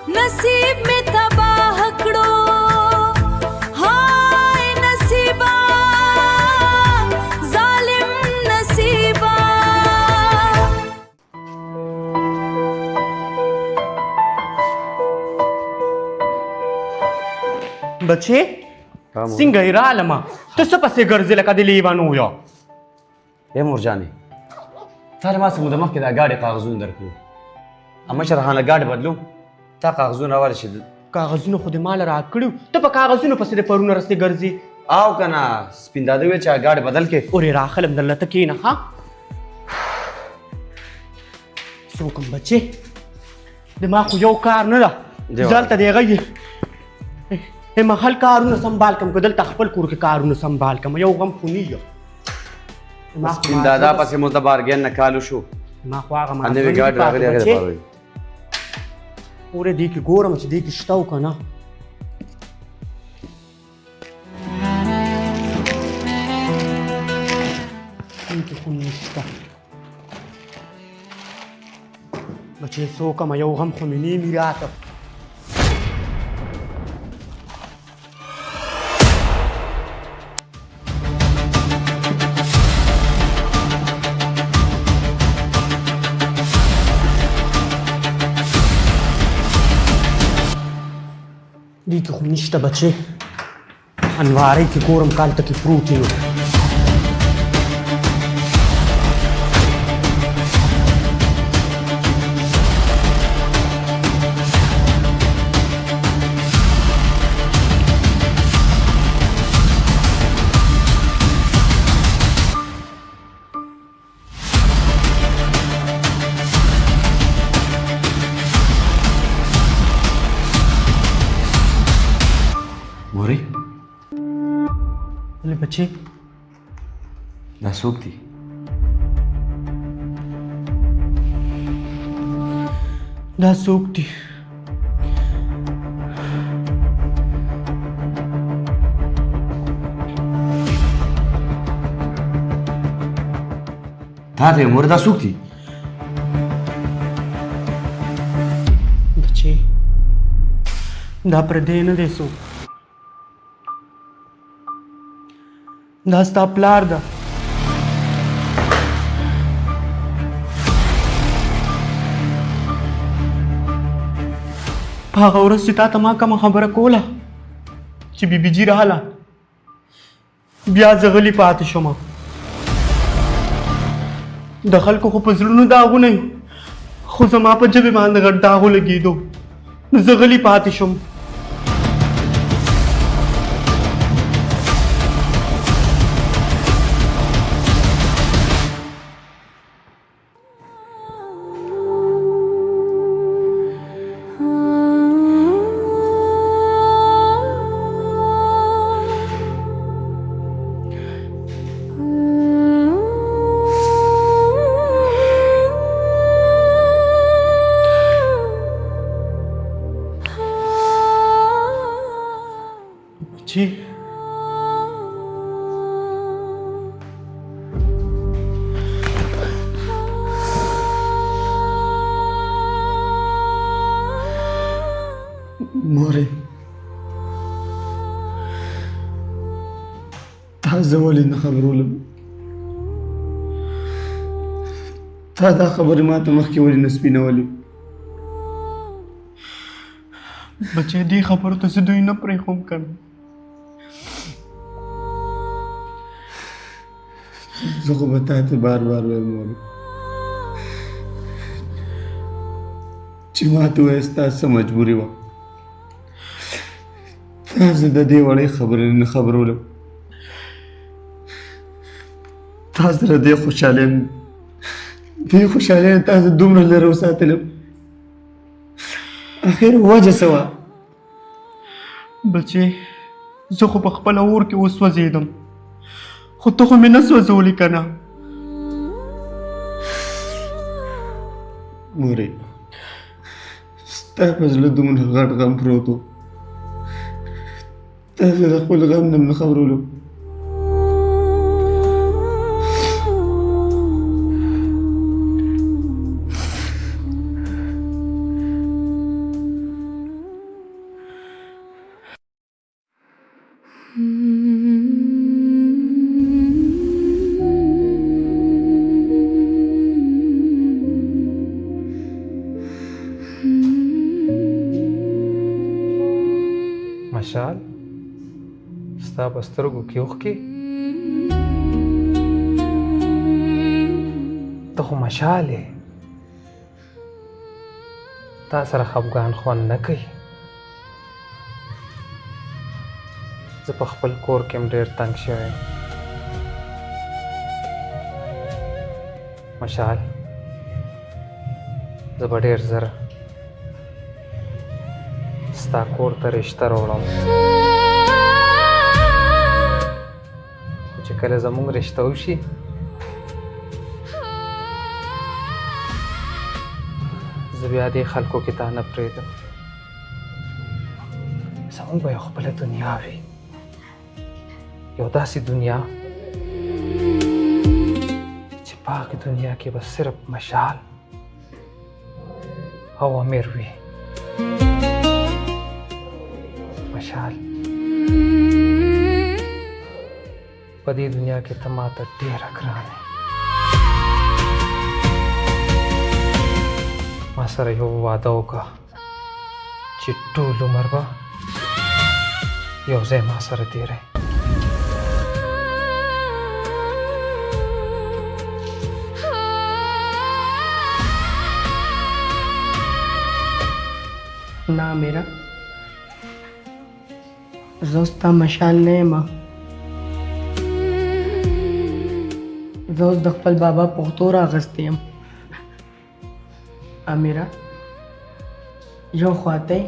नसीब में तबाह कड़ो हाय नसीबा जालिम नसीबा। बच्चे सिंगैरा आलमा तसं पसे गरजेला का दिली इवानो यो يا مرجاني ترى ما سمو دمك كذا قاعد كاغزون دركلو اما شرحنا قاعد بدلو تا كاغزون اول شي कागजونه خو دې مال راکړو ته په کاغذونو پسې د پرونه رسې ګرځي او کنه سپینداده وی چا قاعد بدل کې اورې راخلم دلته ته کېنه ها څوکم بچې دماغ خو یو کار نه ده ځلته دی غږی محل کارونه سنبال کم که دلته خپل کور کې کارونه سنبال کم یو غم خو نه یم سپینداده پسې مو د بارګین نه کالو شو ما خو هغه انده وی قاعد راغلی هغه پاره پورې دې کې ګورم چې دې کې شته او که نه دې کې خو نشته بچې څه وکړمه یو غم خو مې نه مې راته دې کې خو نشته بچې انوارۍ کې ګورم کالته کې پروت یم موري ولې بچې دا څوک دي دا څوک دي تا ته مور دا څوک دي بچې دا پردی نه دی څوک دا ستا پلار ده په هغه ورځ چې تا ته ما کومه خبره کوله چې بیبي جي راغله بیا زه غلي پاتې شوم د خلکو خو په زړونو داغونه وي خو زما په ژبې باندې غټ داغو لګېدو نو زه غلي پاتې شوم जी मोरे تازه ولې نه خبرولم تا دا خبرې ما ته مخکې ولې نه سپینولې بچې دې خبرو ته زه دوی نه پرېښوم که نه زه خو به تا ته بار بار وایم مورې چې ما ته ووایه ستا څه مجبوري وه تا زه د دې وړې خبرې نه خبرولم تا سره دې خوشحالۍ تا زه دومره لرې وساتلم اخر وجه څه وه بچې زه خو په خپله اور کې وسوځېدم خو ته خو مې نه سوځولې که نه مورې ستا په زړه دومره غټ غم پروت و تاسې د خپل غم نه نه خبرولو مشال ستا په سترګو کې اوښکې ته خو مشال یې تا سره خفګان خوند نه کوي زه په خپل کور کې هم ډېر تنګ شوی یم مشال زه به ډېر زر ستا کور ته رشته راوړم خو چې کله زموږ رشته وشي زه بیا دې خلکو کې تا نه پرېږدم زموږ به یو خپله دنیا وي یو داسې دنیا چې په هغې دنیا کې به صرف مشال او امیر وي مشال په دې دنیا کې ته ماته ډېره ګران یې ما سره یو واده وکړه چې ټول عمر به یو ځای ما سره تېری نه میرا زه اوس ستا مشال نه یم زه اوس د خپل بابا پښتو راغستی یم امیره یو خواته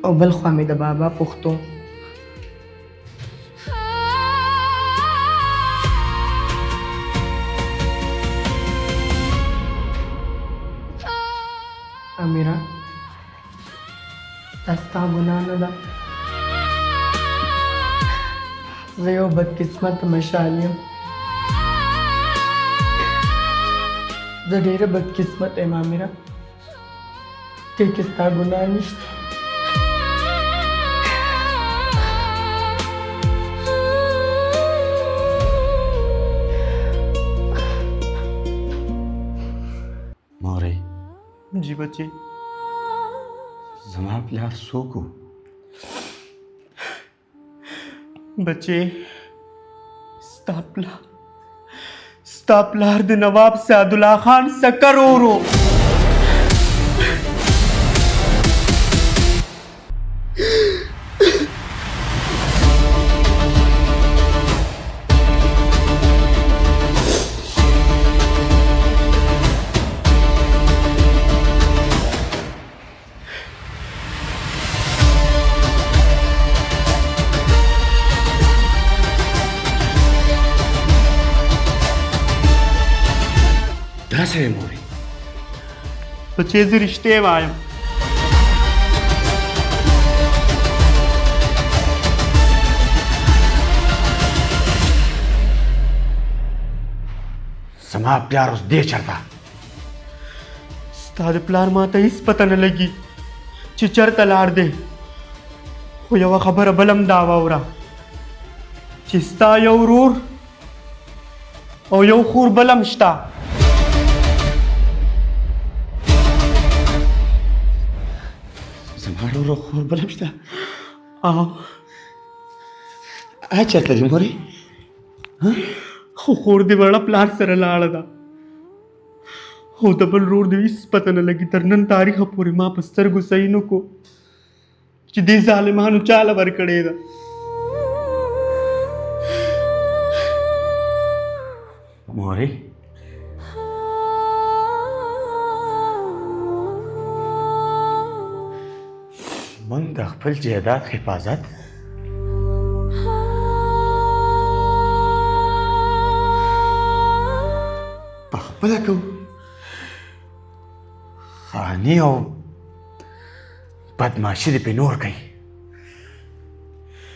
او بل خوا مې د بابا پښتو امیره دا ستا ګناه نه ده زه یو بدقسمته مشال یم زه ډېره بدقسمته یم امیره دې کې ستا ګناه نشته مورې جی بچې زما پلار څوک و بچې ستا پلار د نواب سعدالله خان سکر ورو داسې وې مورې بچې زه رښتې وایم زما پلار اوس دې چېرته ستا د پلار ما ته هېڅ پته نه لګي چې چېرته لاړ دی خو یوه خبره بل هم دا واوره چې ستا یو ورور او یو خور بل هم شته زما ورور او خور بل هم شته او هغه چېرته دي مورې خو خور دې وړه پلار سره لاړه ده او د بل ورور دې هېڅ پته نه لګي تر نن تاریخه پورې ما په سترګو صحیح نه کو چې دې ظالمانو چاله ورکړې ده مورې موږ د خپل جایداد حفاظت پخپله کوو خاني او بدماشي دې پې نور کوي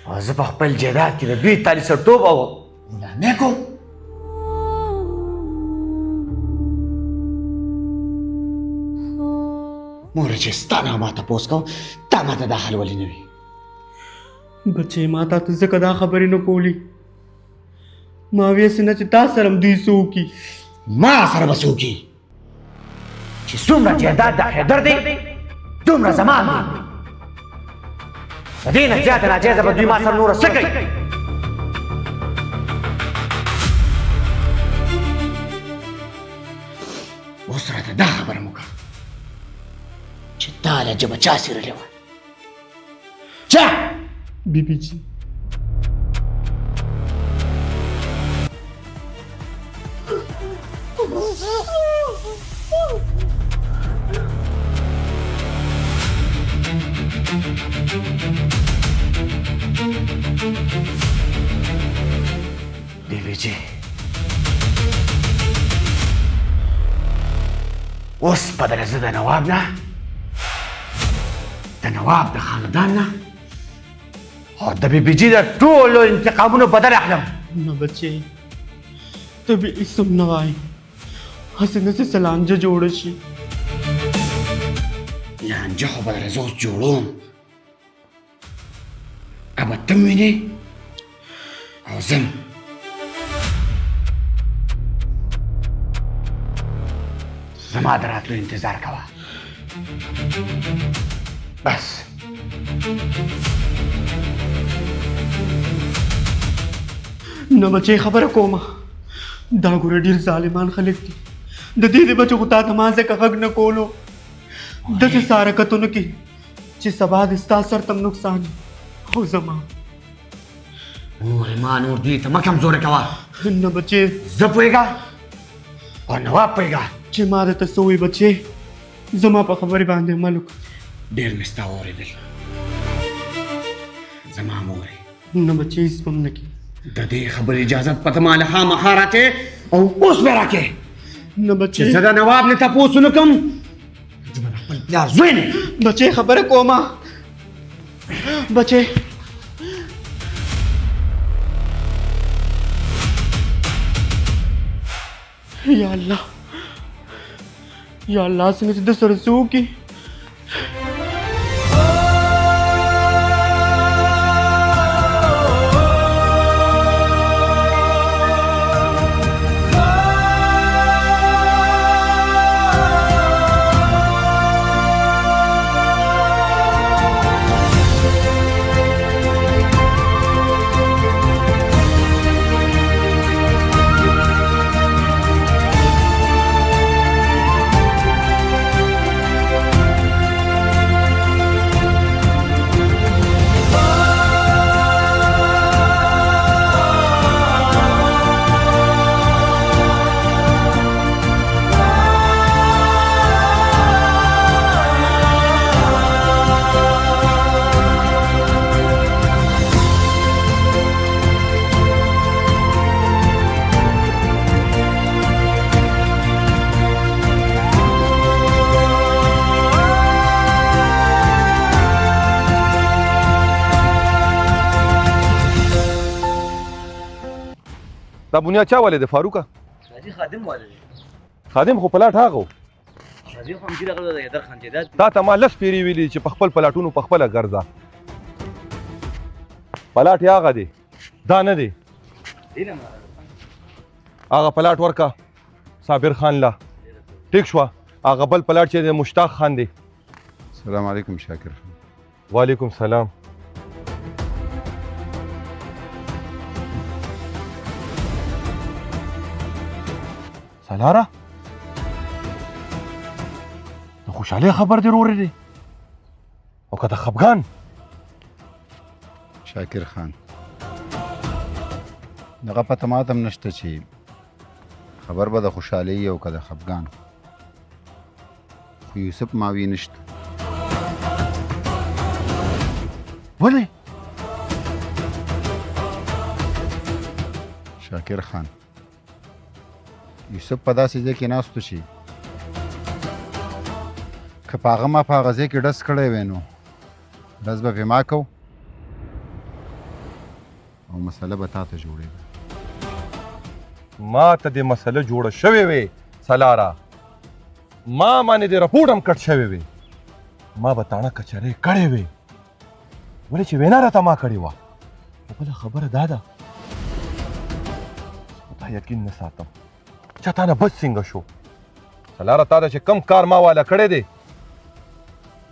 او زه په خپل جایداد کې د دوی تالیسرتوب او غلامي کوم مورې چې ستا نه ما تپوس کوم تا ما ته دا حل ولې نه وي بچې ما تا ته ځکه دا خبرې نه کولې ما ویسې نه چې تا سره هم دوی څه وکړي ما سره به څه وکړي چې څومره جایداد د حیدر دی دومره زما دی دې نه زیاته ناجایزه به دوی ما سره نوره څه کوي اوس راته دا خبره مو وکړه چې تا له جبه چا څېرلې وه چا بیبي جي بیبي جي اوس بدله زه د نواب نه د نواب د خاندان نه او د بیبي جي د ټولو انتقامونو بدل اخلم نه بچې ته به اسم نه وایې هسې نه چې سلانجه جوړه شي لانجه خو بدله زه اوس جوړوم ابه ته م وینې او ځم زما د راتلو انتظار کوه بس نه بچې خبره کومه دا ګوره ډېر ظالمان خلک دي د دې د بچو خو تا ته ما ځکه غږ نه کولو داسې حرکتونو کې چې سبا د ستا سر ته نقصان او زما ما نور دوی ته مه کمزوری کوه نه بچې زه پوهېږه او نواب پوهېږه چې ما درته څه ووایي بچې زما په خبرې باندې عمل وکړه ډېر مې ستا واورېدل زما مورې نه بچې هېڅ به م نه کېږي د دې خبرې اجازت پته ما له خامخا راکې او اوس به راکې نه بچې چې زه د نواب نه تپوس ونه کړم زه به د خپل پلار زوی نه بچې خبره کومه بچې یا الله یا الله څنګه چې د سره څه وکړي دا بنیاد چا والے دی فاروقه راځي خادم والے دی خادم خو پلاټ هغه راځي خو همدې دغه د حیدر خان جیدات تا ته ما لس پیرې ویلي چې په خپل پلاټونو په خپله ګرځه پلاټ یې هغه دی دا نه دی دی نه هغه پلاټ ورکه صابر خان له ټیک شوه هغه بل پلاټ چې دی مشتاق خان دی السلام علیکم شاکر خان وعلیکم سلام سلاره د خوشحالۍ خبر دې وروړی دی او که د خفګان شاکر خان دغه پته ماته هم نشته چې خبر به د خوشحالۍ او که د خفګان خو یوسف ماوي نشته ولې شاکر خان یوسف په داسې ځای کې ناستو چې که په هغه ما په هغه ځای کې ډز کړی وی نو ډز به پې ما کو او مسله به تا ته جوړېده ما ته دې مسله جوړه شوې وې سلاره ما باندې دې رپورټ هم کټ شوی وې ما به تاڼه کچرې کړې وې ولې چې وینا راته ما کړې وه خو بله خبره دا ده دا یقین نه ساتم چې تا نه بچ څنګه شو سلاره تا ده چې کم کار ما والا کړی دی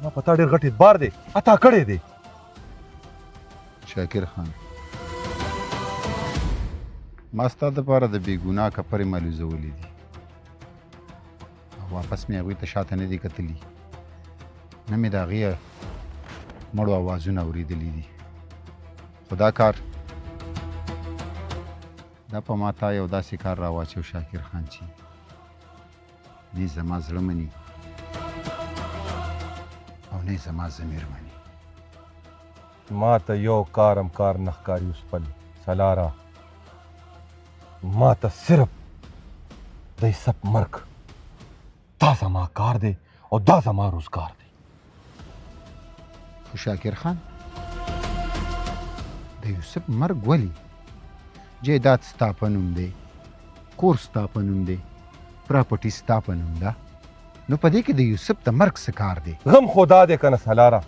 ما په تا ډېر غټ اعتبار دی تا کړی دی شاکر خان ما ستا دپاره د بې ګناه کپرې ملوزولې دي او واپس مې هغوی ته شاته نه دي کتلي نه مې د هغې مړو اوازونه اورېدلي دي خو دا کار دا په ما تا یو داسې کار راواچو شاکر خان چې نه زما زړه مني او نه زما ضمیر مني ما ته یو کارم کار نه ښکاري اوس پل سلاره ما ته صرف د یوسف مرګ دا زما کار دی او دا زما روزګار دی خو شاکر خان د یوسف مرګ ولې جیدات ستا په نوم دی کور ستا په نوم دی پراپرټي ستا په نوم ده نو په دې کې د یوسف د مرګ څه کار دی غم خو دا دی که نه سلاره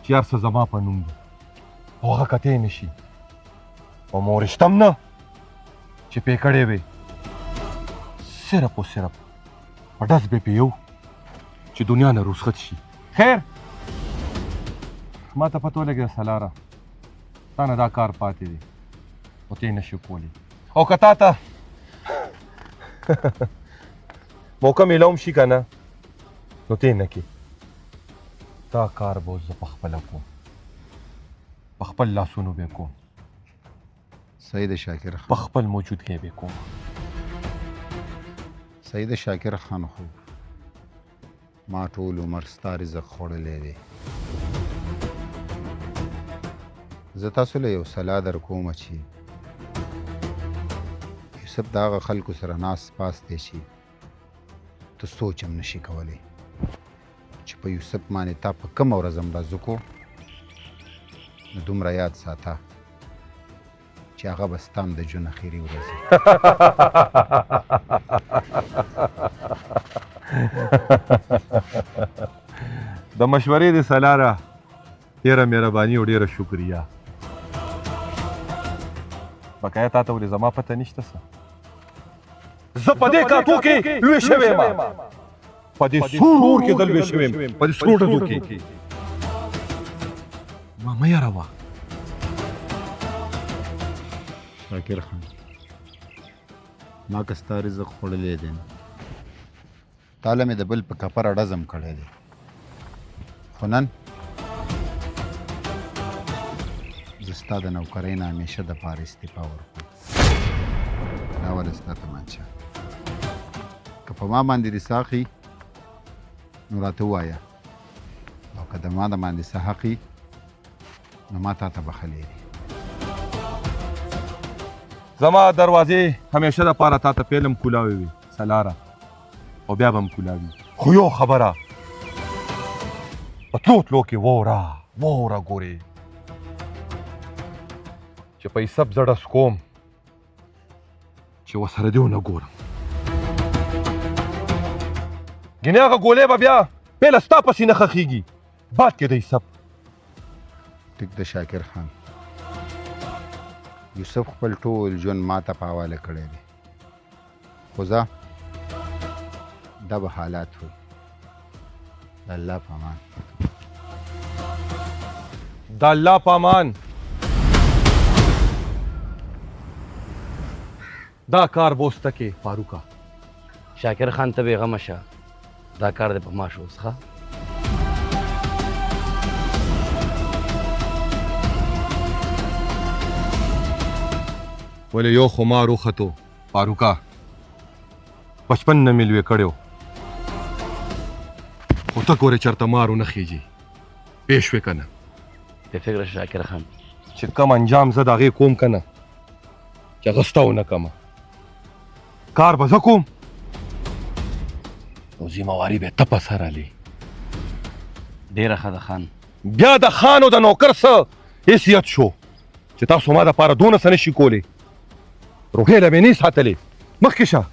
چې هر څه زما په نوم دی او هغه کتی نه شي او مورشتم نه چې پې کړې وې صرف او صرف په ډز به پې یو چې دنیا نه رخصت شي خیر ما ته پته ولګېده سلاره تا نه دا کار پاتې دی او ته یې نشي کولی او که تا ته موقع میلاوم شي که نه نو ته یې نه کې دا کار به اوس زه پخپله کوم په خپل لاسونو به کوم صحیح ده شاکر خان په خپل موجودګۍ به کوم صحیح ده شاکر خان خو ما ټول عمر ستا رزق خوړلی دی زه تاسو له یو صلاح در کوم چې یوسف د هغه خلکو سره ناست پاست دی چې ته سوچ هم نشي کولی چې په یوسف باندې تا په کومه ورځ همداز وکړو نو دومره یاد ساته چې هغه به ستا هم د ژوند اخري ورځ وي د مشورې د سلاره ډېره مهرباني او ډېره شکریه بقایا تا ته ولې زما پته نشته څه زه په دې کاتو کې لوی شوی یم په دې سور اور کې زه لوی شوی یم په دې سرو ډزو کې ما مه یاروه شاکر خان ما که ستا رزق خوړلی دی تاله مې د بل په کپره ډزم کړی دی خو نن زه ستا د نوکرۍ نه همیشه دپاره استعفا ورکوم دا ولې ستا تمانچه که په ما باندې دې څه اخلي نو راته ووایه او که د ما د باندې څه حقي نو ما تا ته بخلی دی زما دروازې همیشه دپاره تا ته پیلم کولاوې وي سلاره او بیا به هم کولاوي خو یو خبره په تلو تلو کې ووره ګورې چې په یوسف زه ډز کوم چې ورسره دې ونه ګورم ګینې هغه ګولۍ به بیا پیله ستا پسې نه ښخېږي باد کې د یوسف ټیک ده شاکر خان یوسف خپل ټول ژوند ما ته په حواله کړی دی خو زه دا به حالات وي د الله په امان د الله په امان دا کار به اوس ته کې فاروقه شاکر خان ته بېغمه شه دا کار دې په ما شو اوس ښه ولې یو خو ما روختو فاروقه بچپن نه مې لوی کړی خو ته ګورې چېرته مارو نه خیږي پوه شوې که نه بې فکره شاکر خان چې کم انجام زه د هغې کوم که نه چې هغه ستا ونه کړمه کار به زه کوم او ذمهواري به یې ته په سر رالې ډېره ښه ده خان بیا د خان او د نوکر څه حیثیت شو چې تاسو ما دپاره دونه څه نشي کولی روحیله مې نه ساتلې مخکې شه